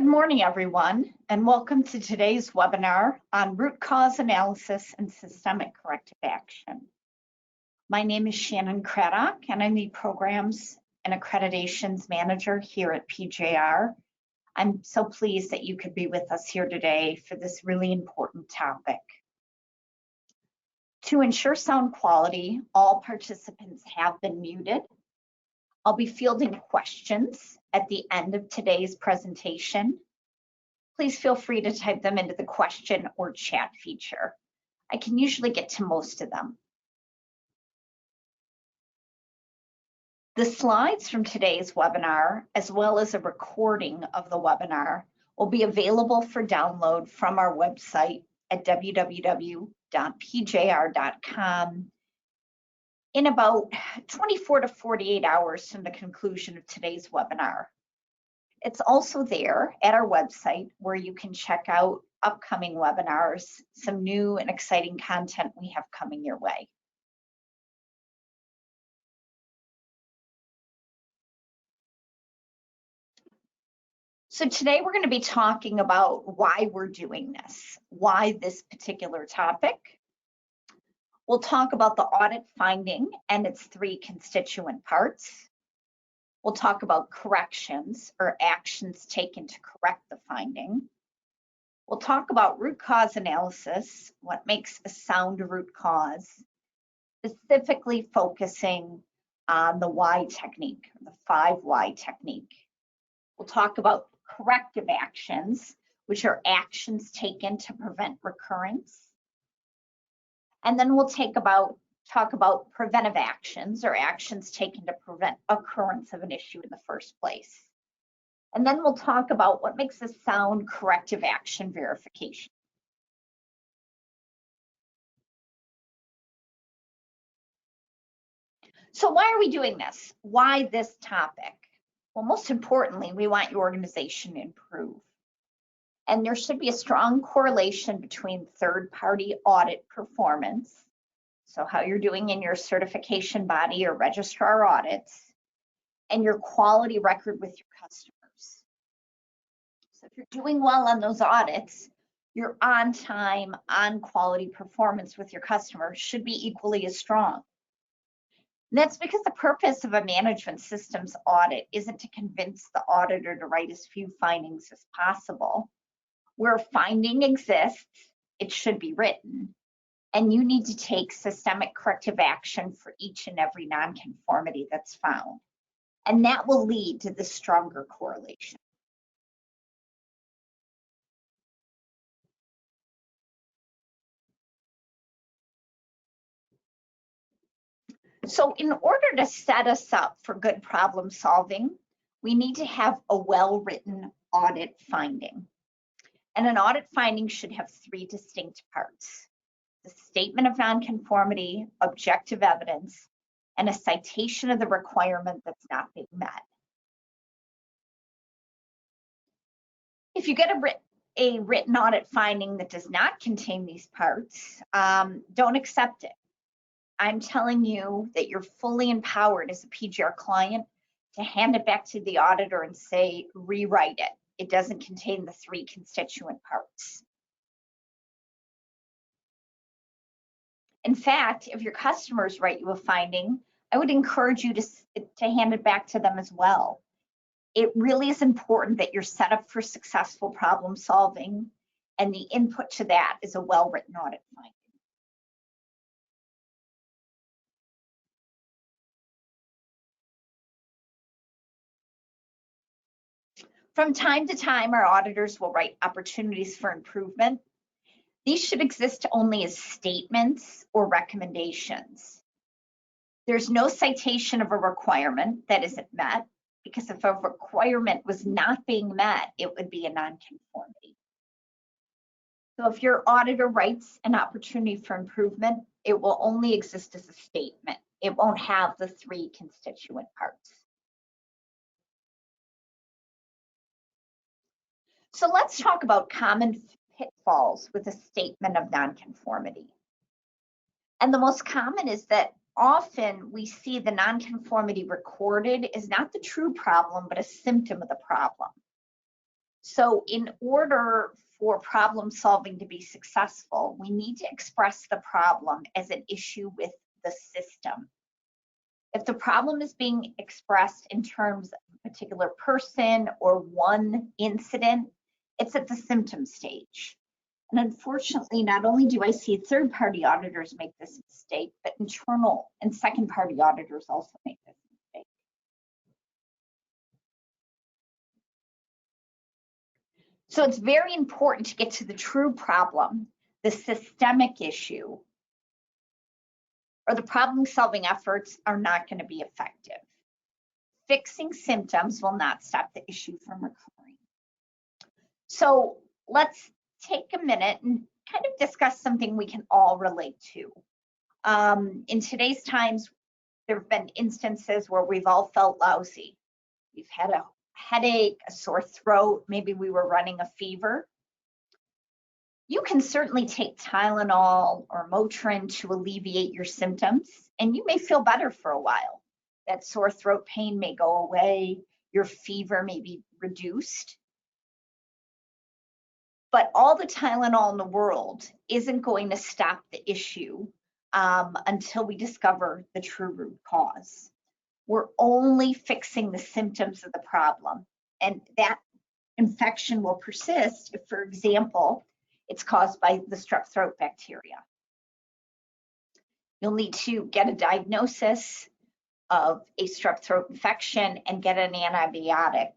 morning, everyone, and welcome to today's webinar on root cause analysis and systemic corrective action. My name is Shannon Craddock, and I'm the Programs and Accreditations Manager here at PJR. I'm so pleased that you could be with us here today for this really important topic. To ensure sound quality, all participants have been muted. I'll be fielding questions at the end of today's presentation. Please feel free to type them into the question or chat feature. I can usually get to most of them. The slides from today's webinar, as well as a recording of the webinar, will be available for download from our website at www.pjr.com in about 24 to 48 hours from the conclusion of today's webinar. It's also there at our website where you can check out upcoming webinars, some new and exciting content we have coming your way. So today we're going to be talking about why we're doing this, why this particular topic. We'll talk about the audit finding and its three constituent parts. We'll talk about corrections or actions taken to correct the finding. We'll talk about root cause analysis, what makes a sound root cause, specifically focusing on the why technique, the 5 why technique. We'll talk about corrective actions, which are actions taken to prevent recurrence. And then we'll talk about preventive actions or actions taken to prevent occurrence of an issue in the first place. And then we'll talk about what makes a sound corrective action verification. So why are we doing this? Why this topic? Well, most importantly, we want your organization to improve. And there should be a strong correlation between third-party audit performance, so how you're doing in your certification body or registrar audits, and your quality record with your customers. So if you're doing well on those audits, your on time, on quality performance with your customers should be equally as strong. And that's because the purpose of a management systems audit isn't to convince the auditor to write as few findings as possible. Where a finding exists, it should be written. And you need to take systemic corrective action for each and every nonconformity that's found. And that will lead to the stronger correlation. So in order to set us up for good problem solving, we need to have a well-written audit finding. And an audit finding should have 3 distinct parts: the statement of nonconformity, objective evidence, and a citation of the requirement that's not being met. If you get a written audit finding that does not contain these parts, don't accept it. I'm telling you that you're fully empowered as a PGR client to hand it back to the auditor and say, rewrite it. It doesn't contain the 3 constituent parts. In fact, if your customers write you a finding, I would encourage you to hand it back to them as well. It really is important that you're set up for successful problem solving, and the input to that is a well-written audit finding. From time to time, our auditors will write opportunities for improvement. These should exist only as statements or recommendations. There's no citation of a requirement that isn't met, because if a requirement was not being met, it would be a nonconformity. So if your auditor writes an opportunity for improvement, it will only exist as a statement. It won't have the 3 constituent parts. So let's talk about common pitfalls with a statement of nonconformity. And the most common is that often we see the nonconformity recorded is not the true problem, but a symptom of the problem. So in order for problem solving to be successful, we need to express the problem as an issue with the system. If the problem is being expressed in terms of a particular person or one incident, it's at the symptom stage. And unfortunately, not only do I see third-party auditors make this mistake, but internal and second-party auditors also make this mistake. So it's very important to get to the true problem, the systemic issue, or the problem-solving efforts are not going to be effective. Fixing symptoms will not stop the issue from recurring. So let's take a minute and kind of discuss something we can all relate to. In today's times, there have been instances where we've all felt lousy. We've had a headache, a sore throat, maybe we were running a fever. You can certainly take Tylenol or Motrin to alleviate your symptoms, and you may feel better for a while. That sore throat pain may go away, your fever may be reduced. But all the Tylenol in the world isn't going to stop the issue until we discover the true root cause. We're only fixing the symptoms of the problem, and that infection will persist if, for example, it's caused by the strep throat bacteria. You'll need to get a diagnosis of a strep throat infection and get an antibiotic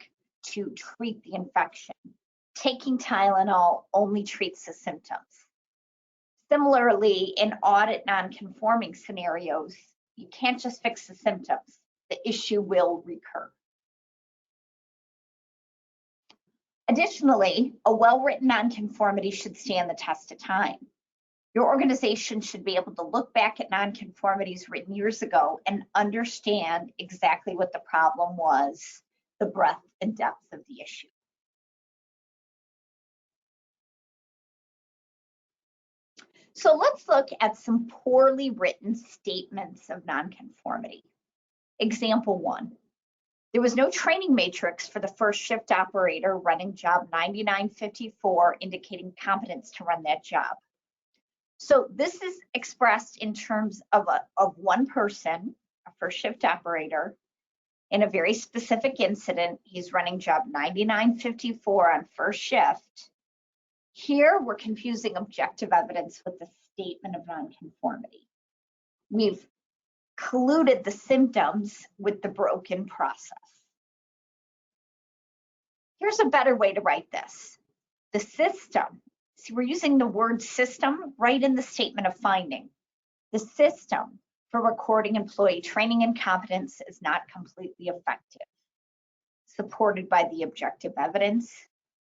to treat the infection. Taking Tylenol only treats the symptoms. Similarly, in audit non-conforming scenarios, you can't just fix the symptoms. The issue will recur. Additionally, a well-written nonconformity should stand the test of time. Your organization should be able to look back at nonconformities written years ago and understand exactly what the problem was, the breadth and depth of the issue. So let's look at some poorly written statements of nonconformity. Example 1. There was no training matrix for the first shift operator running job 9954 indicating competence to run that job. So this is expressed in terms of one person, a first shift operator, in a very specific incident. He's running job 9954 on first shift. Here we're confusing objective evidence with the statement of nonconformity. We've colluded the symptoms with the broken process. Here's a better way to write this. The system, see, we're using the word system right in the statement of finding. The system for recording employee training and competence is not completely effective. Supported by the objective evidence,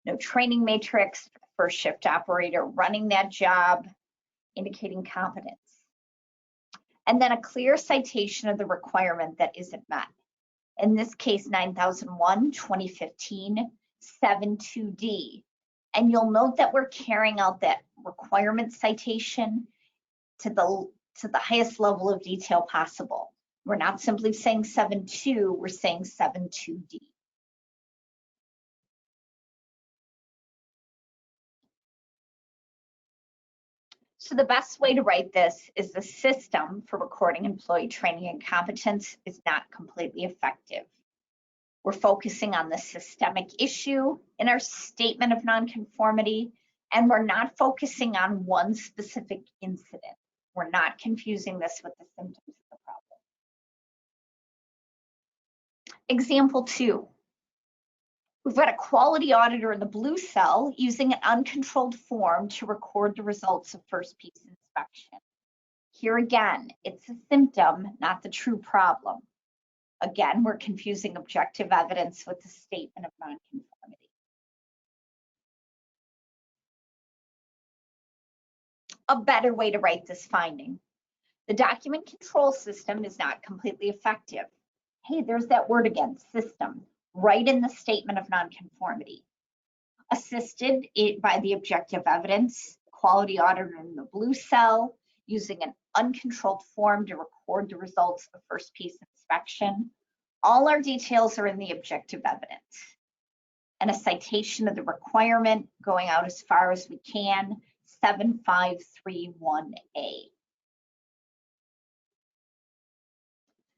no training matrix for the first shift operator running that job, indicating competence. And then a clear citation of the requirement that isn't met. In this case, 9001, 2015, 72D. And you'll note that we're carrying out that requirement citation to the highest level of detail possible. We're not simply saying 72, we're saying 72D. So the best way to write this is the system for recording employee training and competence is not completely effective. We're focusing on the systemic issue in our statement of nonconformity, and we're not focusing on one specific incident. We're not confusing this with the symptoms of the problem. Example 2. We've got a quality auditor in the blue cell using an uncontrolled form to record the results of first piece inspection. Here again, it's a symptom, not the true problem. Again, we're confusing objective evidence with the statement of nonconformity. A better way to write this finding. The document control system is not completely effective. Hey, there's that word again, system, right in the statement of nonconformity. Assisted by the objective evidence, quality auditor in the blue cell, using an uncontrolled form to record the results of first piece inspection. All our details are in the objective evidence. and a citation of the requirement going out as far as we can, 7531A.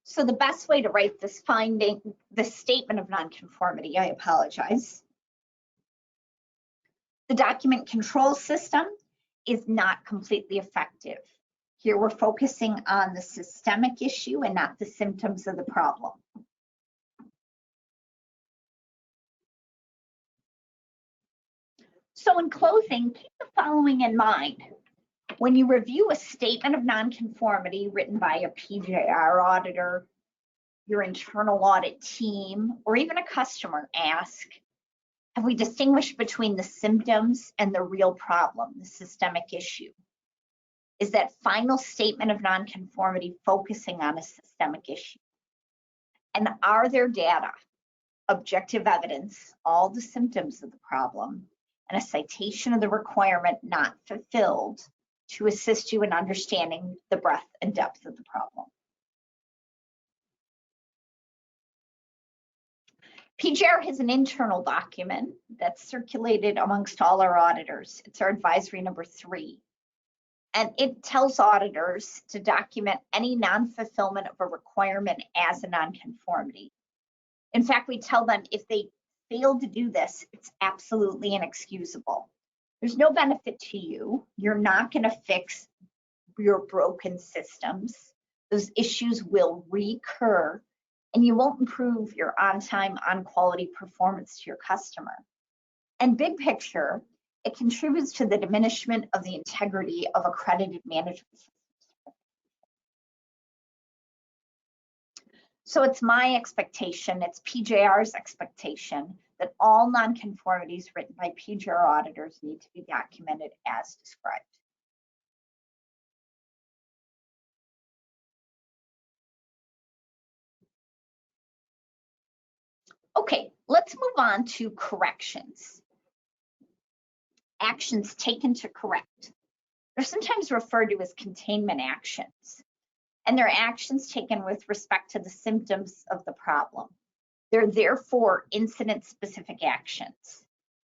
So the best way to write this statement of nonconformity, I apologize. The document control system is not completely effective. Here we're focusing on the systemic issue and not the symptoms of the problem. So in closing, keep the following in mind. When you review a statement of nonconformity written by a PJR auditor, your internal audit team, or even a customer, ask, have we distinguished between the symptoms and the real problem, the systemic issue? Is that final statement of nonconformity focusing on a systemic issue? And are there data, objective evidence, all the symptoms of the problem, and a citation of the requirement not fulfilled to assist you in understanding the breadth and depth of the problem? PJR has an internal document that's circulated amongst all our auditors. It's our advisory number 3. And it tells auditors to document any non-fulfillment of a requirement as a nonconformity. In fact, we tell them if they fail to do this, it's absolutely inexcusable. There's no benefit to you. You're not going to fix your broken systems. Those issues will recur, and you won't improve your on-time, on-quality performance to your customer. And big picture, it contributes to the diminishment of the integrity of accredited management systems. So it's my expectation, it's PJR's expectation, that all nonconformities written by PJR auditors need to be documented as described. Okay, let's move on to corrections. Actions taken to correct. They're sometimes referred to as containment actions, and they're actions taken with respect to the symptoms of the problem. They're therefore incident-specific actions,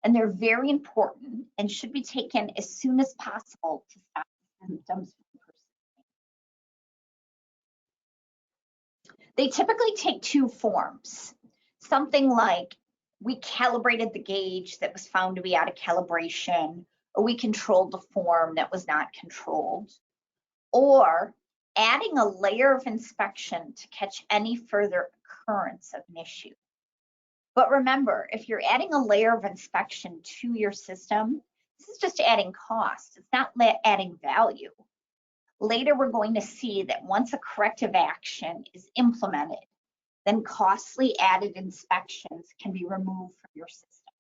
and they're very important and should be taken as soon as possible to stop the symptoms from persisting. They typically take 2 forms. Something like, we calibrated the gauge that was found to be out of calibration, or we controlled the form that was not controlled, or adding a layer of inspection to catch any further occurrence of an issue. But remember, if you're adding a layer of inspection to your system, this is just adding cost. It's not adding value. Later, we're going to see that once a corrective action is implemented, then costly added inspections can be removed from your system.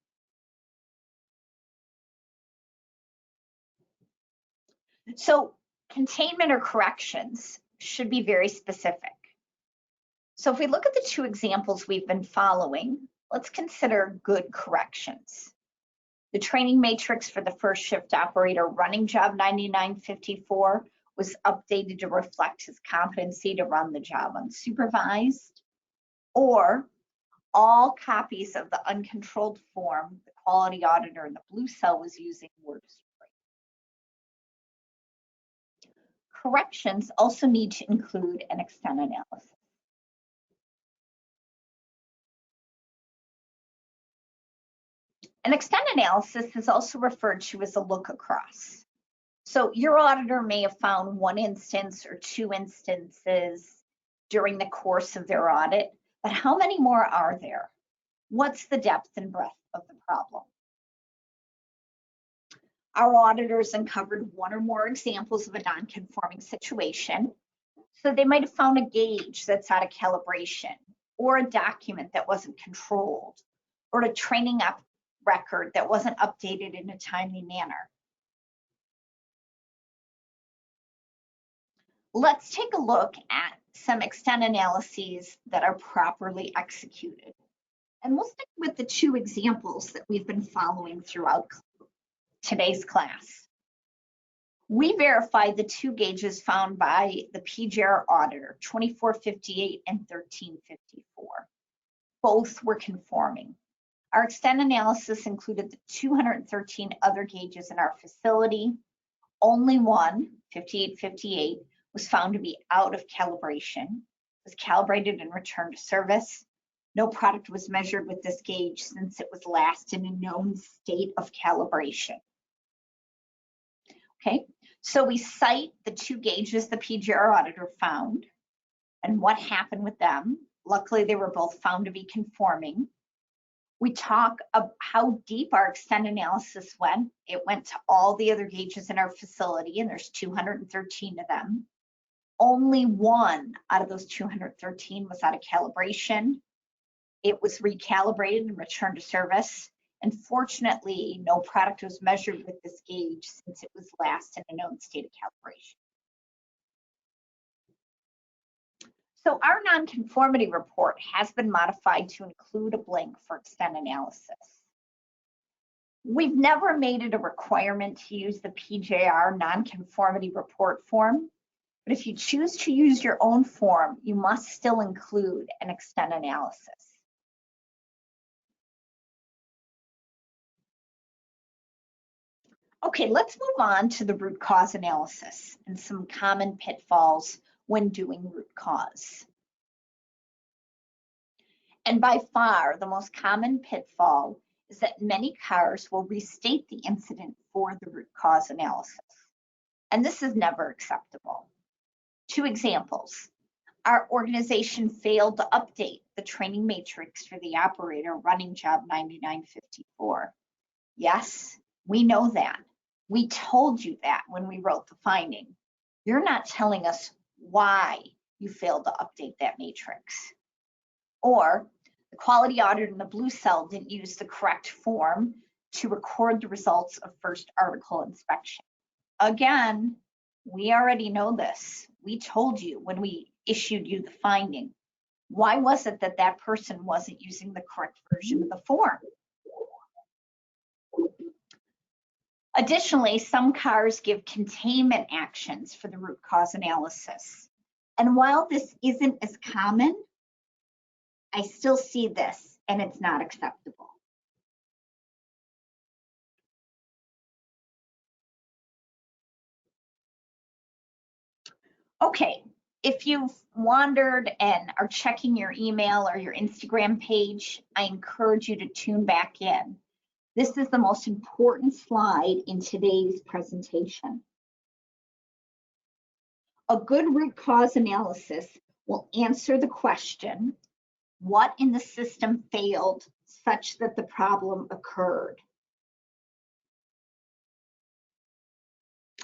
So containment or corrections should be very specific. So if we look at the 2 examples we've been following, let's consider good corrections. The training matrix for the first shift operator running job 9954 was updated to reflect his competency to run the job unsupervised, or all copies of the uncontrolled form the quality auditor in the blue cell was using were destroyed. Corrections also need to include an extent analysis. An extent analysis is also referred to as a look across. So your auditor may have found 1 instance or 2 instances during the course of their audit, but how many more are there? What's the depth and breadth of the problem? Our auditors uncovered 1 or more examples of a non-conforming situation. So they might have found a gauge that's out of calibration, or a document that wasn't controlled, or a training record that wasn't updated in a timely manner. Let's take a look at some extent analyses that are properly executed. And we'll stick with the 2 examples that we've been following throughout today's class. We verified the 2 gauges found by the PJR auditor, 2458 and 1354. Both were conforming. Our extent analysis included the 213 other gauges in our facility. Only one, 5858, was found to be out of calibration, was calibrated and returned to service. No product was measured with this gauge since it was last in a known state of calibration. Okay, so we cite the 2 gauges the PGR auditor found and what happened with them. Luckily, they were both found to be conforming. We talk about how deep our extent analysis went. It went to all the other gauges in our facility, and there's 213 of them. Only one out of those 213 was out of calibration. It was recalibrated and returned to service. And fortunately, no product was measured with this gauge since it was last in a known state of calibration. So our nonconformity report has been modified to include a blank for extent analysis. We've never made it a requirement to use the PJR nonconformity report form, but if you choose to use your own form, you must still include an extent analysis. Okay, let's move on to the root cause analysis and some common pitfalls when doing root cause. And by far, the most common pitfall is that many cars will restate the incident for the root cause analysis. And this is never acceptable. 2 examples. Our organization failed to update the training matrix for the operator running job 9954. Yes, we know that. We told you that when we wrote the finding. You're not telling us why you failed to update that matrix. Or the quality auditor in the blue cell didn't use the correct form to record the results of first article inspection. Again, we already know this. We told you when we issued you the finding. Why was it that that person wasn't using the correct version of the form? Additionally, some cars give containment actions for the root cause analysis. And while this isn't as common, I still see this and it's not acceptable. Okay, if you've wandered and are checking your email or your Instagram page, I encourage you to tune back in. This is the most important slide in today's presentation. A good root cause analysis will answer the question, what in the system failed such that the problem occurred?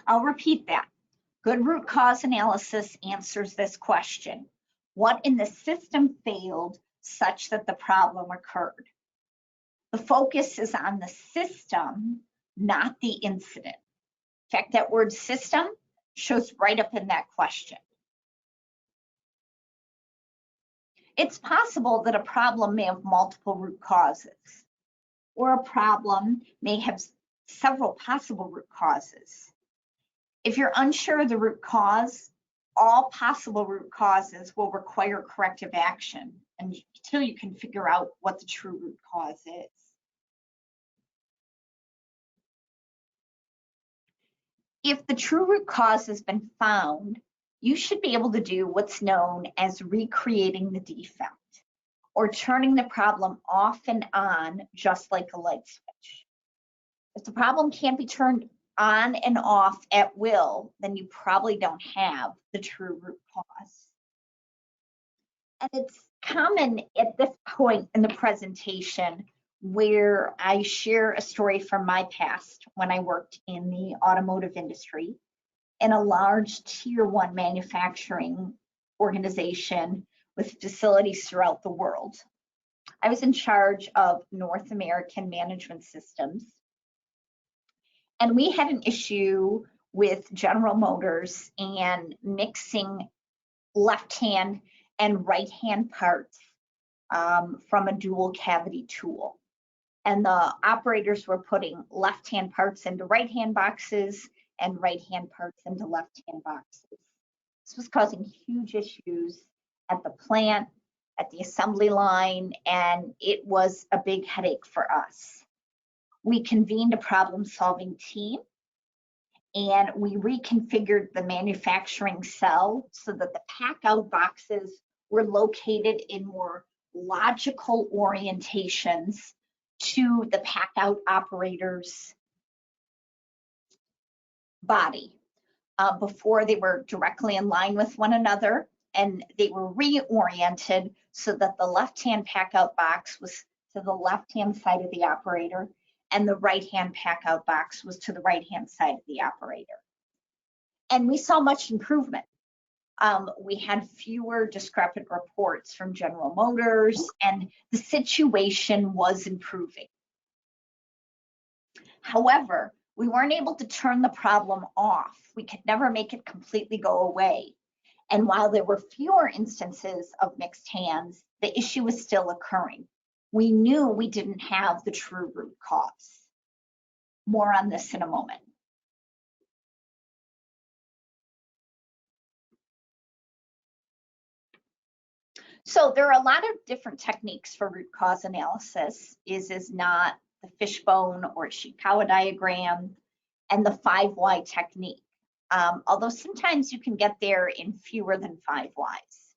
I'll repeat that. Good root cause analysis answers this question. What in the system failed such that the problem occurred? The focus is on the system, not the incident. In fact, that word system shows right up in that question. It's possible that a problem may have multiple root causes, or a problem may have several possible root causes. If you're unsure of the root cause, all possible root causes will require corrective action until you can figure out what the true root cause is. If the true root cause has been found, you should be able to do what's known as recreating the defect, or turning the problem off and on just like a light switch. If the problem can't be turned on and off at will, then you probably don't have the true root cause. And it's common at this point in the presentation where I share a story from my past when I worked in the automotive industry in a large tier 1 manufacturing organization with facilities throughout the world. I was in charge of North American management systems. And we had an issue with General Motors and mixing left-hand and right-hand parts from a dual cavity tool. And the operators were putting left-hand parts into right-hand boxes and right-hand parts into left-hand boxes. This was causing huge issues at the plant at the assembly line, and it was a big headache for us. We convened a problem-solving team, and we reconfigured the manufacturing cell so that the pack-out boxes were located in more logical orientations to the pack-out operator's body. Before, they were directly in line with one another, and they were reoriented so that the left-hand pack-out box was to the left-hand side of the operator, and the right-hand pack-out box was to the right-hand side of the operator. And we saw much improvement. We had fewer discrepant reports from General Motors, and the situation was improving. However, we weren't able to turn the problem off. We could never make it completely go away. And while there were fewer instances of mixed hands, the issue was still occurring. We knew we didn't have the true root cause. More on this in a moment. So there are a lot of different techniques for root cause analysis. Is not the fishbone or Ishikawa diagram, and the 5 why technique. Although sometimes you can get there in fewer than 5 whys.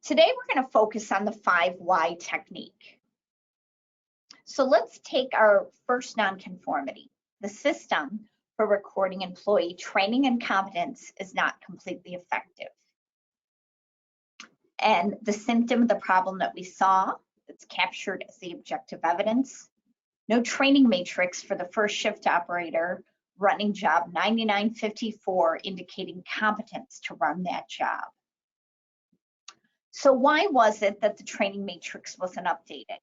Today we're going to focus on the 5 why technique. So let's take our first nonconformity. The system for recording employee training and competence is not completely effective. And the symptom of the problem that we saw, that's captured as the objective evidence, no training matrix for the first shift operator running job 9954 indicating competence to run that job. So why was it that the training matrix wasn't updated?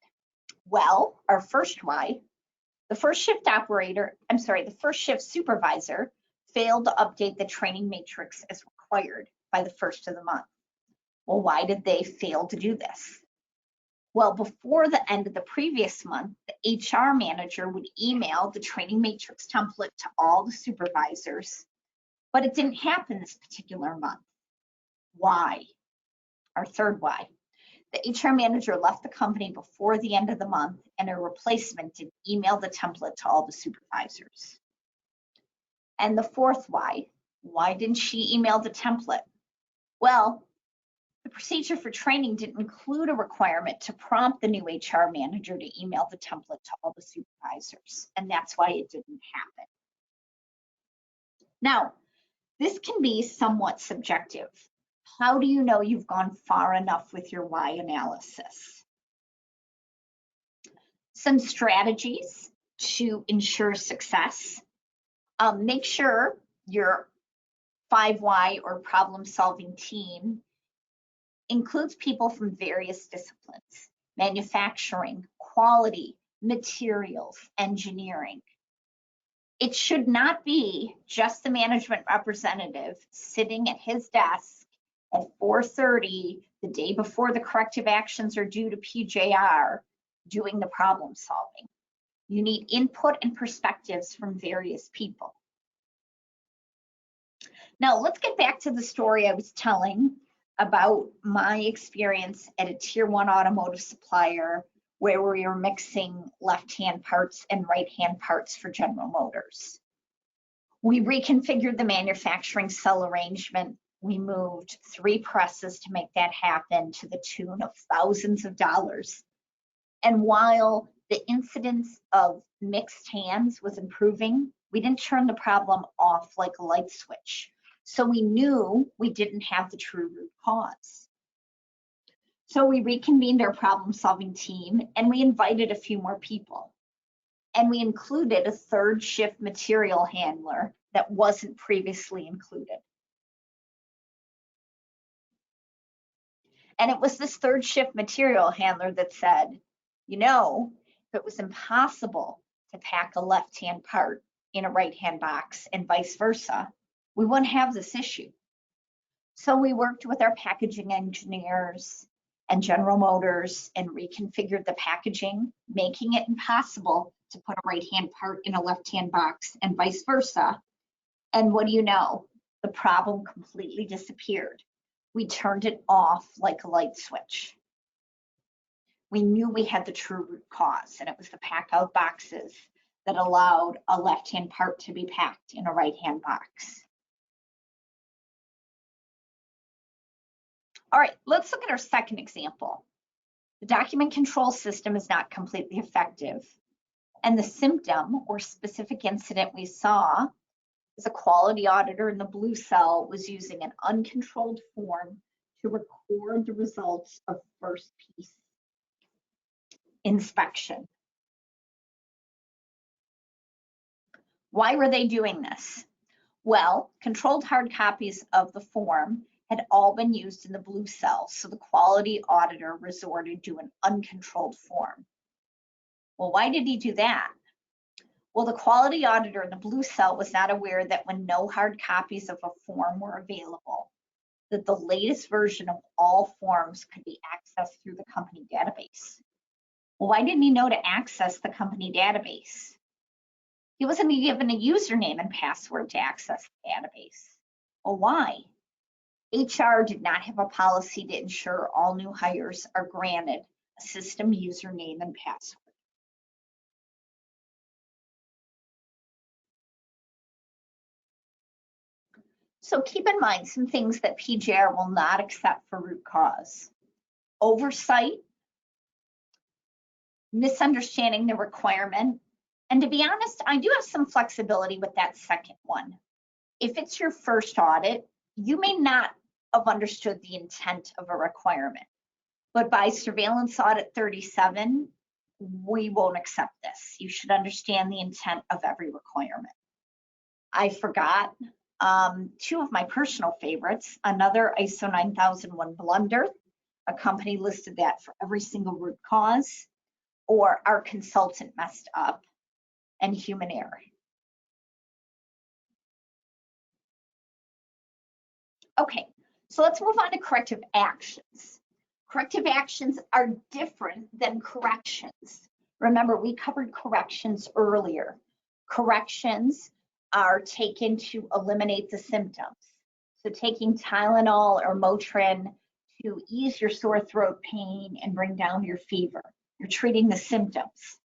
Well, our first why, the first shift supervisor failed to update the training matrix as required by the first of the month. Well, why did they fail to do this? Well, before the end of the previous month, the HR manager would email the training matrix template to all the supervisors, but it didn't happen this particular month. Why? Our third why. The HR manager left the company before the end of the month, and a replacement did email the template to all the supervisors. And the fourth why didn't she email the template? Well, the procedure for training didn't include a requirement to prompt the new HR manager to email the template to all the supervisors, and that's why it didn't happen. Now, this can be somewhat subjective. How do you know you've gone far enough with your why analysis? Some strategies to ensure success. Make sure your 5 why or problem-solving team includes people from various disciplines: manufacturing, quality, materials, engineering. It should not be just the management representative sitting at his desk at 4:30 the day before the corrective actions are due to PJR doing the problem solving. You need input and perspectives from various people. Now let's get back to the story I was telling about my experience at a tier 1 automotive supplier where we were mixing left-hand parts and right-hand parts for General Motors. We reconfigured the manufacturing cell arrangement. We moved 3 presses to make that happen to the tune of thousands of dollars. And while the incidence of mixed hands was improving, we didn't turn the problem off like a light switch. So we knew we didn't have the true root cause. So we reconvened our problem-solving team, and we invited a few more people. And we included a 3rd shift material handler that wasn't previously included. And it was this 3rd shift material handler that said, you know, if it was impossible to pack a left-hand part in a right-hand box and vice versa, we wouldn't have this issue. So we worked with our packaging engineers and General Motors and reconfigured the packaging, making it impossible to put a right-hand part in a left-hand box and vice versa. And what do you know? the problem completely disappeared. We turned it off like a light switch. We knew we had the true root cause, and it was the pack out boxes that allowed a left-hand part to be packed in a right-hand box. All right, let's look at our second example. The document control system is not completely effective, and the symptom or specific incident we saw is a quality auditor in the blue cell was using an uncontrolled form to record the results of first piece inspection. Why were they doing this? Well, controlled hard copies of the form had all been used in the blue cell, so the quality auditor resorted to an uncontrolled form. Well, why did he do that? Well, the quality auditor in the blue cell was not aware that when no hard copies of a form were available, that the latest version of all forms could be accessed through the company database. Well, why didn't he know to access the company database? He wasn't given a username and password to access the database. Well, why? HR did not have a policy to ensure all new hires are granted a system username and password. So keep in mind some things that PJR will not accept for root cause. Oversight, misunderstanding the requirement, and to be honest, I do have some flexibility with that second one. If it's your first audit, you may not have understood the intent of a requirement, but by Surveillance Audit 37, we won't accept this. You should understand the intent of every requirement. I forgot two of my personal favorites, another ISO 9001 blunder, a company listed that for every single root cause, or our consultant messed up, and human error. Okay, so let's move on to corrective actions. Corrective actions are different than corrections. Remember, we covered corrections earlier. Corrections are taken to eliminate the symptoms. So taking Tylenol or Motrin to ease your sore throat pain and bring down your fever. You're treating the symptoms.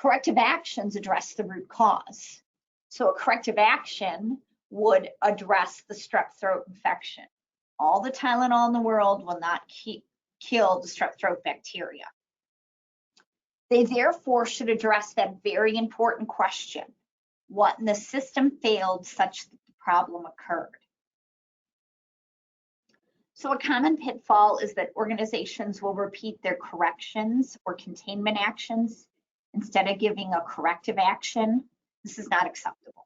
Corrective actions address the root cause. So a corrective action would address the strep throat infection. All the Tylenol in the world will not kill the strep throat bacteria. They therefore should address that very important question: what in the system failed such that the problem occurred? So a common pitfall is that organizations will repeat their corrections or containment actions instead of giving a corrective action. This is not acceptable.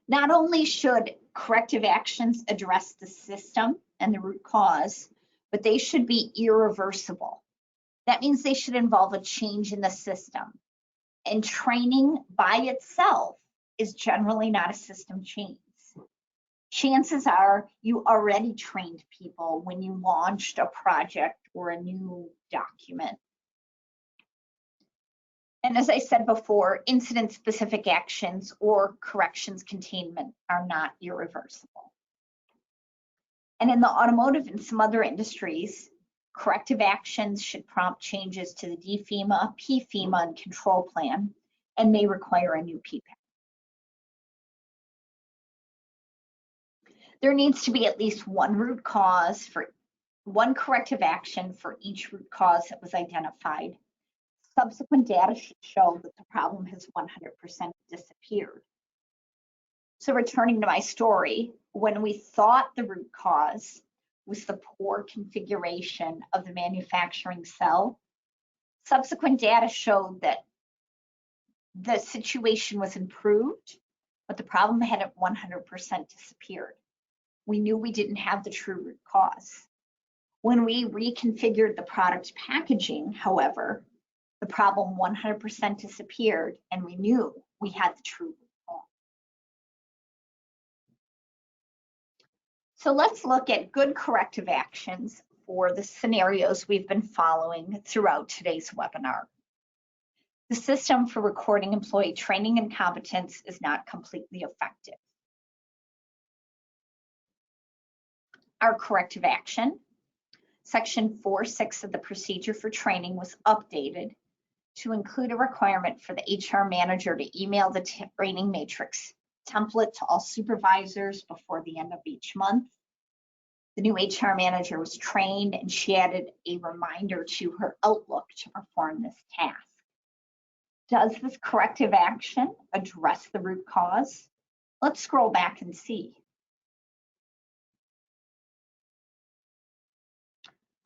Not only should corrective actions address the system and the root cause, but they should be irreversible. That means they should involve a change in the system. And training by itself is generally not a system change. Chances are you already trained people when you launched a project or a new document. And as I said before, incident-specific actions or corrections containment are not irreversible. And in the automotive and some other industries, corrective actions should prompt changes to the DFEMA, PFEMA, and control plan, and may require a new PPAP. There needs to be at least one root cause for one corrective action for each root cause that was identified. Subsequent data should show that the problem has 100% disappeared. So returning to my story, when we thought the root cause was the poor configuration of the manufacturing cell, subsequent data showed that the situation was improved, but the problem hadn't 100% disappeared. We knew we didn't have the true root cause. When we reconfigured the product packaging, however, the problem 100% disappeared, and we knew we had the true root cause. So let's look at good corrective actions for the scenarios we've been following throughout today's webinar. The system for recording employee training and competence is not completely effective. Our corrective action, Section 4.6 of the procedure for training was updated to include a requirement for the HR manager to email the training matrix template to all supervisors before the end of each month. The new HR manager was trained and she added a reminder to her Outlook to perform this task. Does this corrective action address the root cause? Let's scroll back and see.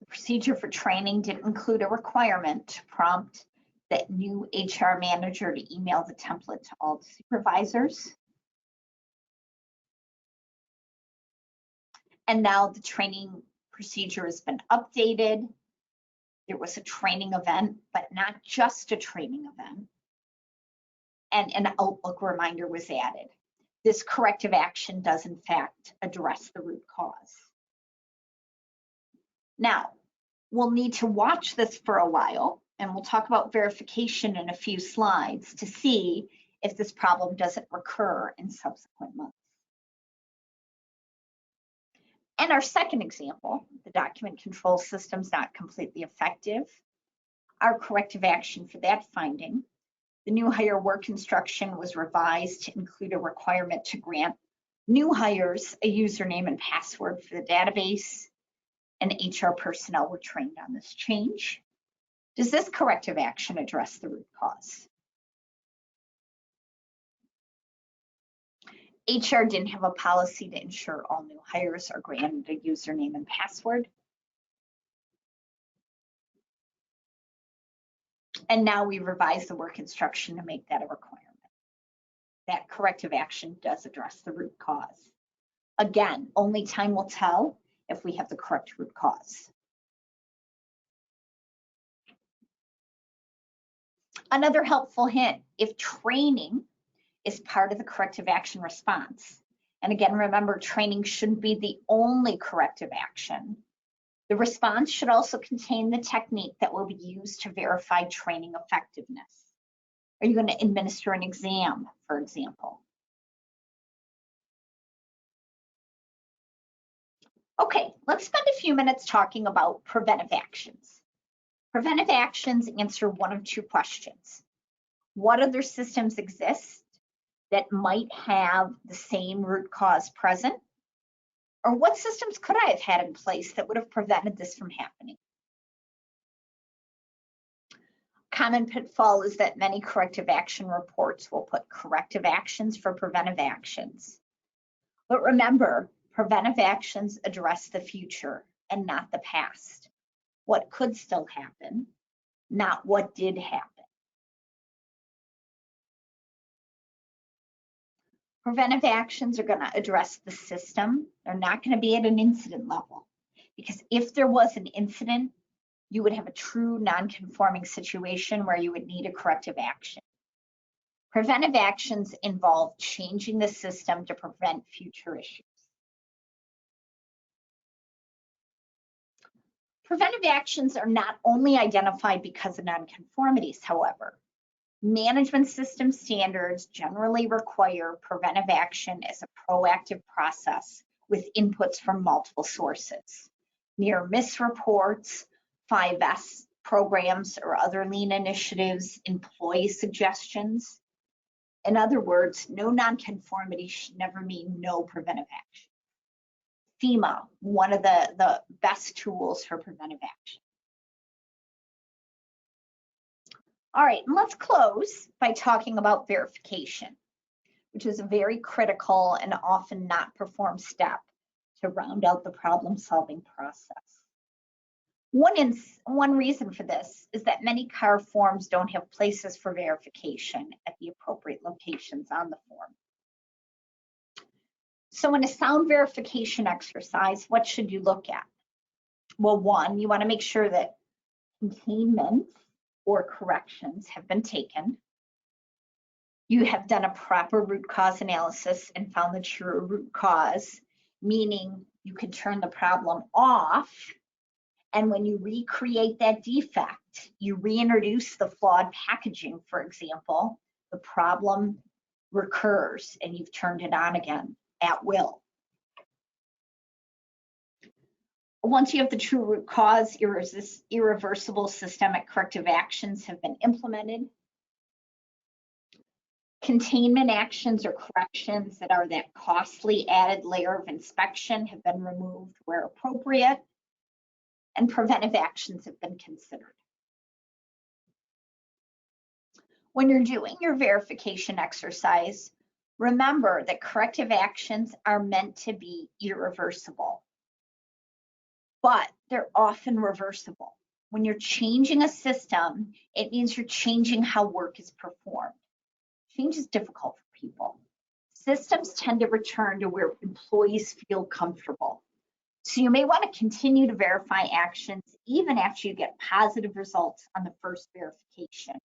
The procedure for training did include a requirement to prompt that new HR manager to email the template to all the supervisors. And now the training procedure has been updated. There was a training event, but not just a training event. And an Outlook reminder was added. This corrective action does in fact address the root cause. Now, we'll need to watch this for a while, and we'll talk about verification in a few slides to see if this problem doesn't recur in subsequent months. And our second example, the document control system's not completely effective. Our corrective action for that finding, the new hire work instruction was revised to include a requirement to grant new hires a username and password for the database, and HR personnel were trained on this change. Does this corrective action address the root cause? HR didn't have a policy to ensure all new hires are granted a username and password. And now we revise the work instruction to make that a requirement. That corrective action does address the root cause. Again, only time will tell if we have the correct root cause. Another helpful hint, if training is part of the corrective action response, and again, remember, training shouldn't be the only corrective action, the response should also contain the technique that will be used to verify training effectiveness. Are you going to administer an exam, for example? Okay, let's spend a few minutes talking about preventive actions. Preventive actions answer one of two questions. What other systems exist that might have the same root cause present? Or what systems could I have had in place that would have prevented this from happening? Common pitfall is that many corrective action reports will put corrective actions for preventive actions. But remember, preventive actions address the future and not the past. What could still happen, not what did happen. Preventive actions are going to address the system. They're not going to be at an incident level, because if there was an incident, you would have a true non-conforming situation where you would need a corrective action. Preventive actions involve changing the system to prevent future issues. Preventive actions are not only identified because of nonconformities, however. Management system standards generally require preventive action as a proactive process with inputs from multiple sources. Near miss reports, 5S programs or other lean initiatives, employee suggestions. In other words, no nonconformity should never mean no preventive action. FEMA, one of the best tools for preventive action. All right, and let's close by talking about verification, which is a very critical and often not performed step to round out the problem-solving process. One reason for this is that many CAR forms don't have places for verification at the appropriate locations on the form. So in a sound verification exercise, what should you look at? Well, one, you want to make sure that containment or corrections have been taken. You have done a proper root cause analysis and found the true root cause, meaning you can turn the problem off And when you recreate that defect, you reintroduce the flawed packaging, for example, the problem recurs and you've turned it on again at will. Once you have the true root cause, irreversible systemic corrective actions have been implemented. Containment actions or corrections that are that costly added layer of inspection have been removed where appropriate, and preventive actions have been considered. When you're doing your verification exercise, remember that corrective actions are meant to be irreversible, but they're often reversible. When you're changing a system, it means you're changing how work is performed. Change is difficult for people. Systems tend to return to where employees feel comfortable. So you may want to continue to verify actions even after you get positive results on the first verification.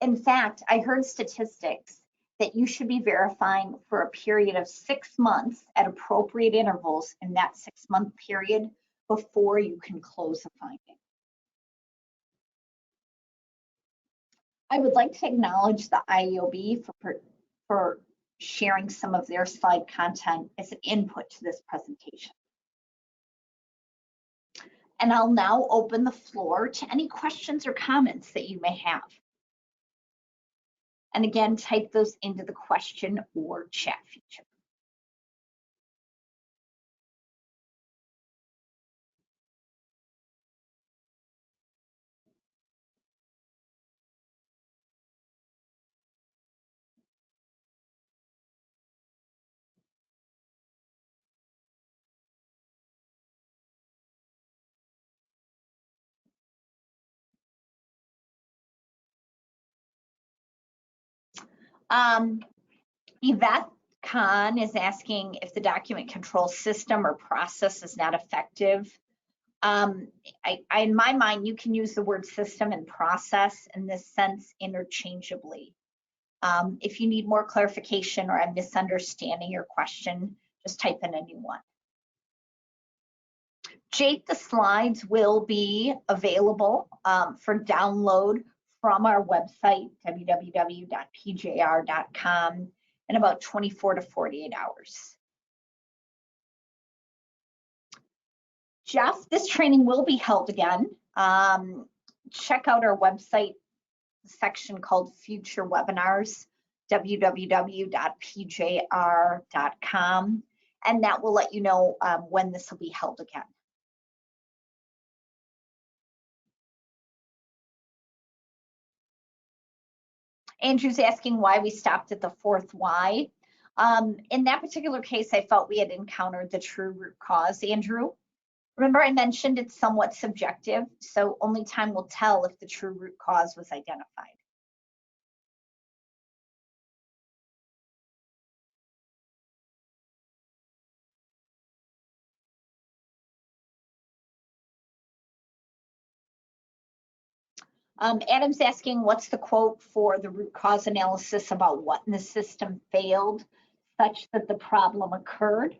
In fact, I heard statistics that you should be verifying for a period of 6 months at appropriate intervals in that 6-month period before you can close a finding. I would like to acknowledge the IEOB for sharing some of their slide content as an input to this presentation. And I'll now open the floor to any questions or comments that you may have. And again, type those into the question or chat feature. Yvette Khan is asking if the document control system or process is not effective. In my mind, you can use the word system and process in this sense interchangeably. If you need more clarification or I'm misunderstanding your question, just type in a new one. Jake, the slides will be available for download from our website, www.pjr.com, in about 24 to 48 hours. Jeff, this training will be held again. Check out our website section called Future Webinars, www.pjr.com, and that will let you know when this will be held again. Andrew's asking why we stopped at the 4th why. In that particular case, I felt we had encountered the true root cause, Andrew. Remember I mentioned it's somewhat subjective, so only time will tell if the true root cause was identified. Adam's asking what's the quote for the root cause analysis about what in the system failed such that the problem occurred.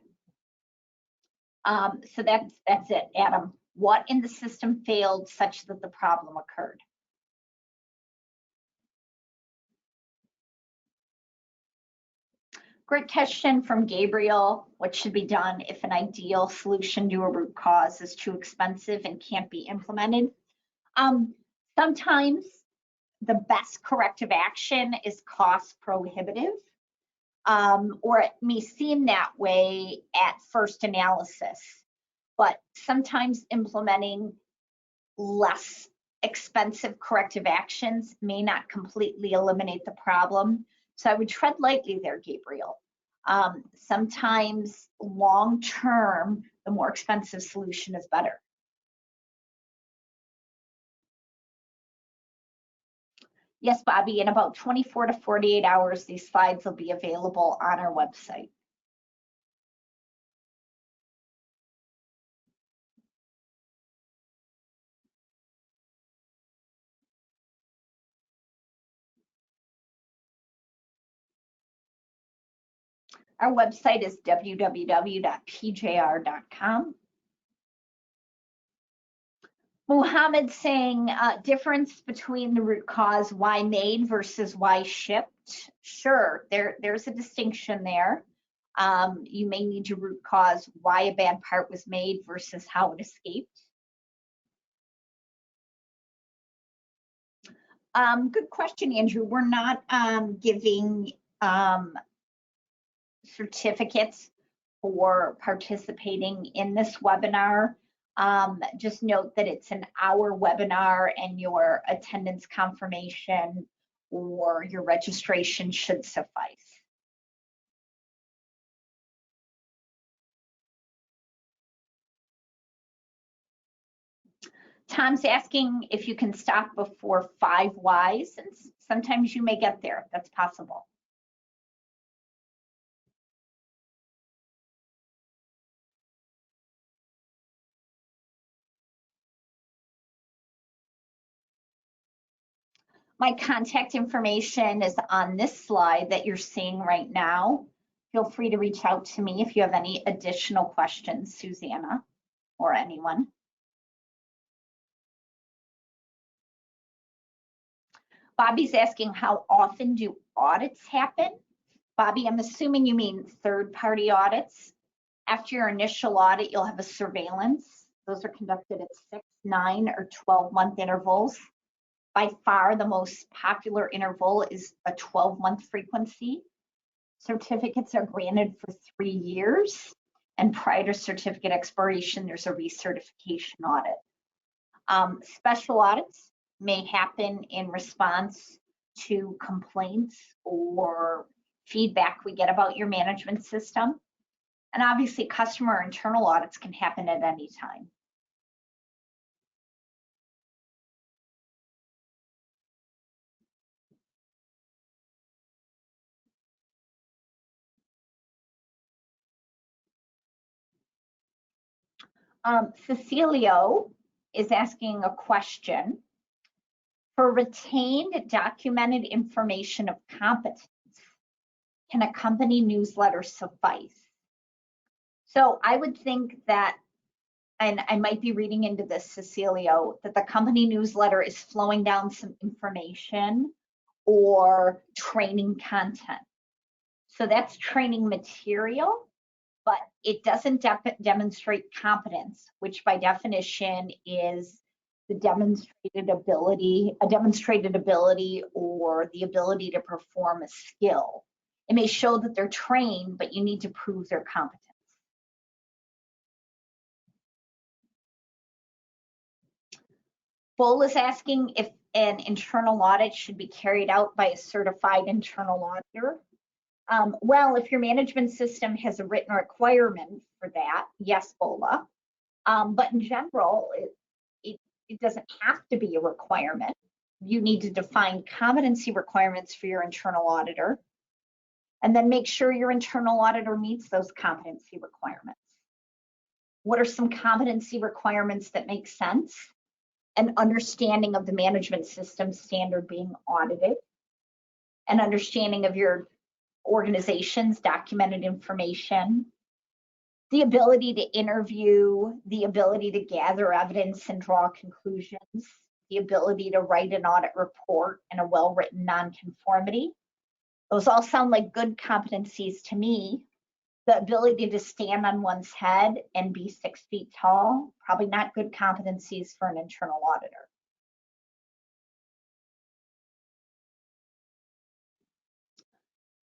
So that's it, Adam. What in the system failed such that the problem occurred? Great question from Gabriel. What should be done if an ideal solution to a root cause is too expensive and can't be implemented? Sometimes the best corrective action is cost prohibitive, or it may seem that way at first analysis, but sometimes implementing less expensive corrective actions may not completely eliminate the problem. So I would tread lightly there, Gabriel. Sometimes long-term, the more expensive solution is better. Yes, Bobby, in about 24 to 48 hours, these slides will be available on our website. Our website is www.pjr.com. Muhammad saying difference between the root cause, why made versus why shipped. Sure, there's a distinction there. You may need to root cause why a bad part was made versus how it escaped. Good question, Andrew. We're not giving certificates for participating in this webinar. Just note that it's an hour webinar and your attendance confirmation or your registration should suffice. Tom's asking if you can stop before 5 whys, and sometimes you may get there. That's possible. My contact information is on this slide that you're seeing right now. Feel free to reach out to me if you have any additional questions, Susanna, or anyone. Bobby's asking, how often do audits happen? Bobby, I'm assuming you mean third-party audits. After your initial audit, you'll have a surveillance. Those are conducted at 6, 9, or 12-month intervals. By far, the most popular interval is a 12-month frequency. Certificates are granted for 3 years, and prior to certificate expiration, there's a recertification audit. Special audits may happen in response to complaints or feedback we get about your management system. And obviously, customer internal audits can happen at any time. Cecilio is asking a question. For retained documented information of competence, can a company newsletter suffice? So I would think that, and I might be reading into this, Cecilio, that the company newsletter is flowing down some information or training content. So that's training material, but it doesn't demonstrate competence, which by definition is the demonstrated ability or the ability to perform a skill. It may show that they're trained, but you need to prove their competence. Bull is asking if an internal audit should be carried out by a certified internal auditor. Well, if your management system has a written requirement for that, yes, Bola. But in general, it doesn't have to be a requirement. You need to define competency requirements for your internal auditor, and then make sure your internal auditor meets those competency requirements. What are some competency requirements that make sense? An understanding of the management system standard being audited, an understanding of your organization's documented information, the ability to interview, the ability to gather evidence and draw conclusions, the ability to write an audit report and a well-written nonconformity. Those all sound like good competencies to me. The ability to stand on one's head and be 6 feet tall, probably not good competencies for an internal auditor.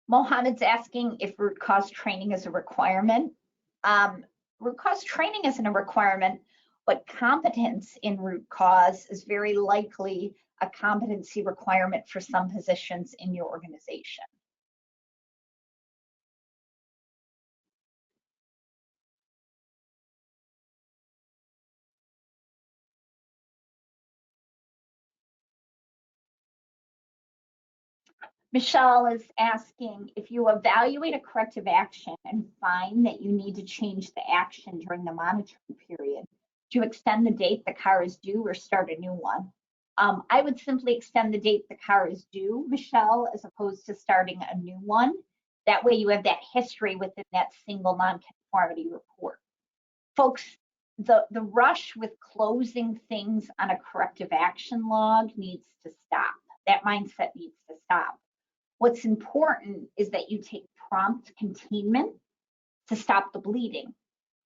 Mohammed's asking if root cause training is a requirement. Root cause training isn't a requirement, but competence in root cause is very likely a competency requirement for some positions in your organization. Michelle is asking, if you evaluate a corrective action and find that you need to change the action during the monitoring period, do you extend the date the car is due or start a new one? I would simply extend the date the car is due, Michelle, as opposed to starting a new one. That way you have that history within that single nonconformity report. Folks, the rush with closing things on a corrective action log needs to stop. That mindset needs to stop. What's important is that you take prompt containment to stop the bleeding.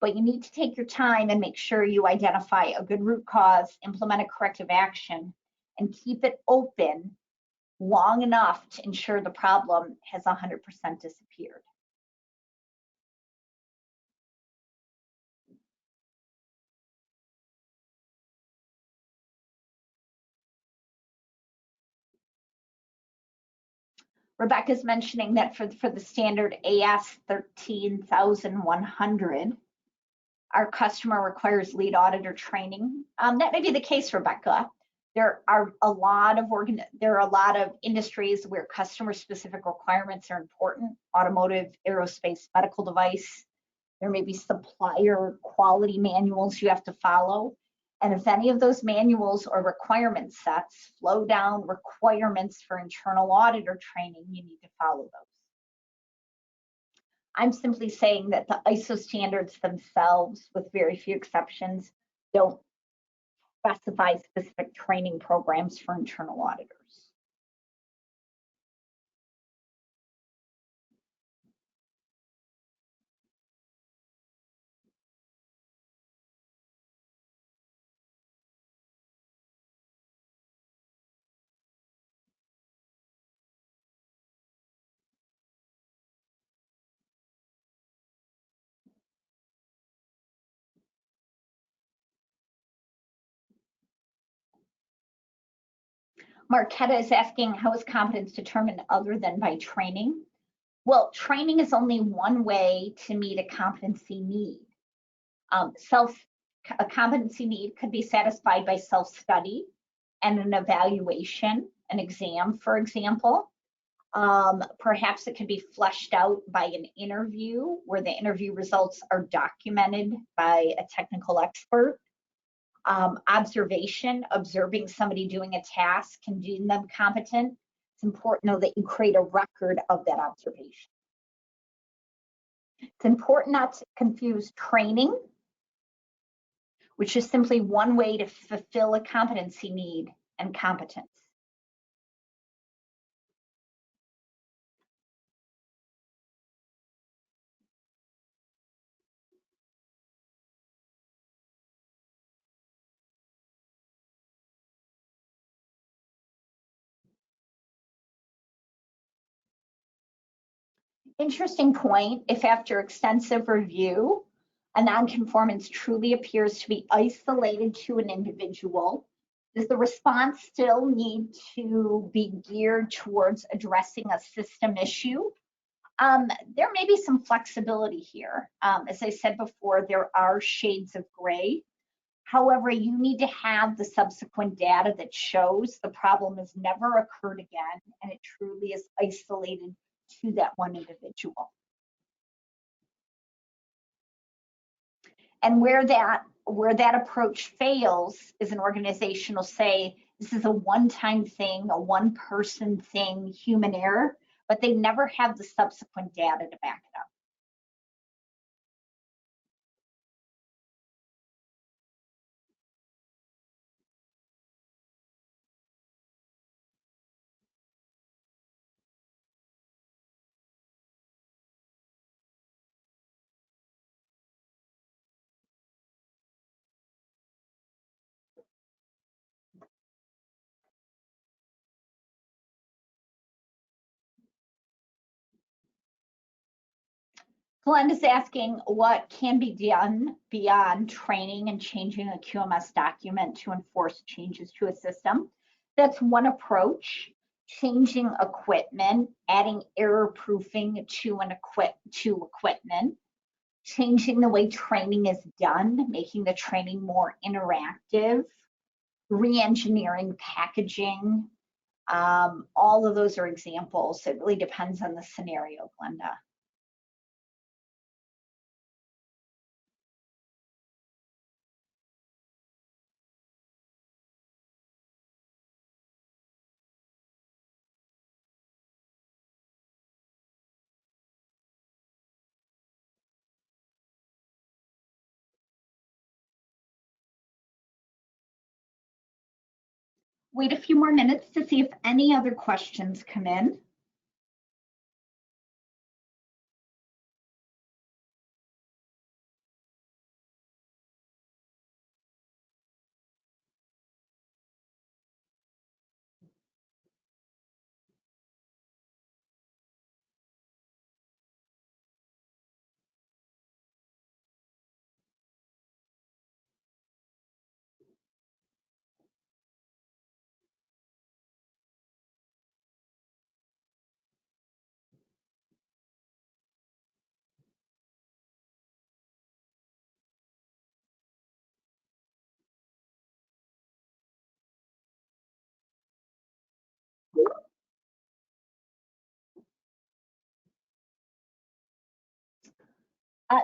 But you need to take your time and make sure you identify a good root cause, implement a corrective action, and keep it open long enough to ensure the problem has 100% disappeared. Rebecca's mentioning that for the standard AS 13100, our customer requires lead auditor training. That may be the case, Rebecca. There are a lot of industries where customer-specific requirements are important. Automotive, aerospace, medical device. There may be supplier quality manuals you have to follow. And if any of those manuals or requirement sets flow down requirements for internal auditor training, you need to follow those. I'm simply saying that the ISO standards themselves, with very few exceptions, don't specify specific training programs for internal auditors. Marquetta is asking, how is competence determined other than by training? Well, training is only one way to meet a competency need. A competency need could be satisfied by self-study and an evaluation, an exam, for example. Perhaps it could be fleshed out by an interview where the interview results are documented by a technical expert. Observation, observing somebody doing a task can deem them competent. It's important, though, that you create a record of that observation. It's important not to confuse training, which is simply one way to fulfill a competency need, and competence. Interesting point. If after extensive review, a nonconformance truly appears to be isolated to an individual, does the response still need to be geared towards addressing a system issue? There may be some flexibility here. As I said before, there are shades of gray. However, you need to have the subsequent data that shows the problem has never occurred again and it truly is isolated to that one individual. And where that approach fails is an organization will say, this is a one-time thing, a one-person thing, human error, but they never have the subsequent data to back it up. Glenda's asking what can be done beyond training and changing a QMS document to enforce changes to a system. That's one approach. Changing equipment, adding error proofing to equipment, changing the way training is done, making the training more interactive, re-engineering packaging. All of those are examples. It really depends on the scenario, Glenda. Wait a few more minutes to see if any other questions come in.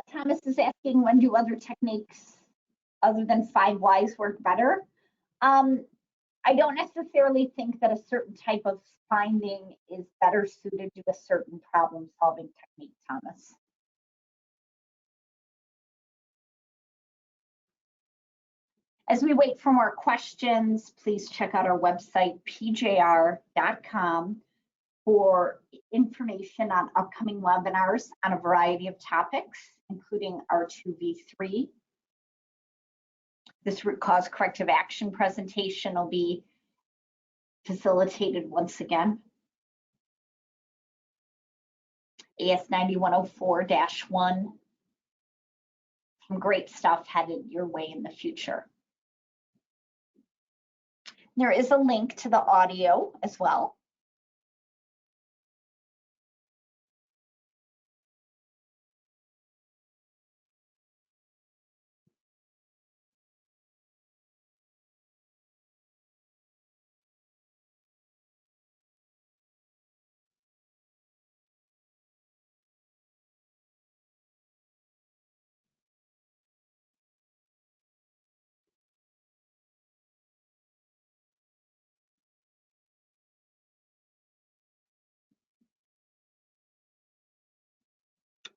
Thomas is asking, when do other techniques other than 5 whys work better? I don't necessarily think that a certain type of finding is better suited to a certain problem-solving technique, Thomas. As we wait for more questions, please check out our website, pjr.com, for information on upcoming webinars on a variety of topics, including R2V3. This root cause corrective action presentation will be facilitated once again. AS 9104-1. Some great stuff headed your way in the future. There is a link to the audio as well.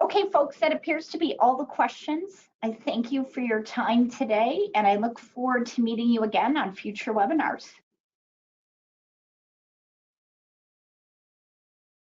Okay, folks, that appears to be all the questions. I thank you for your time today, and I look forward to meeting you again on future webinars.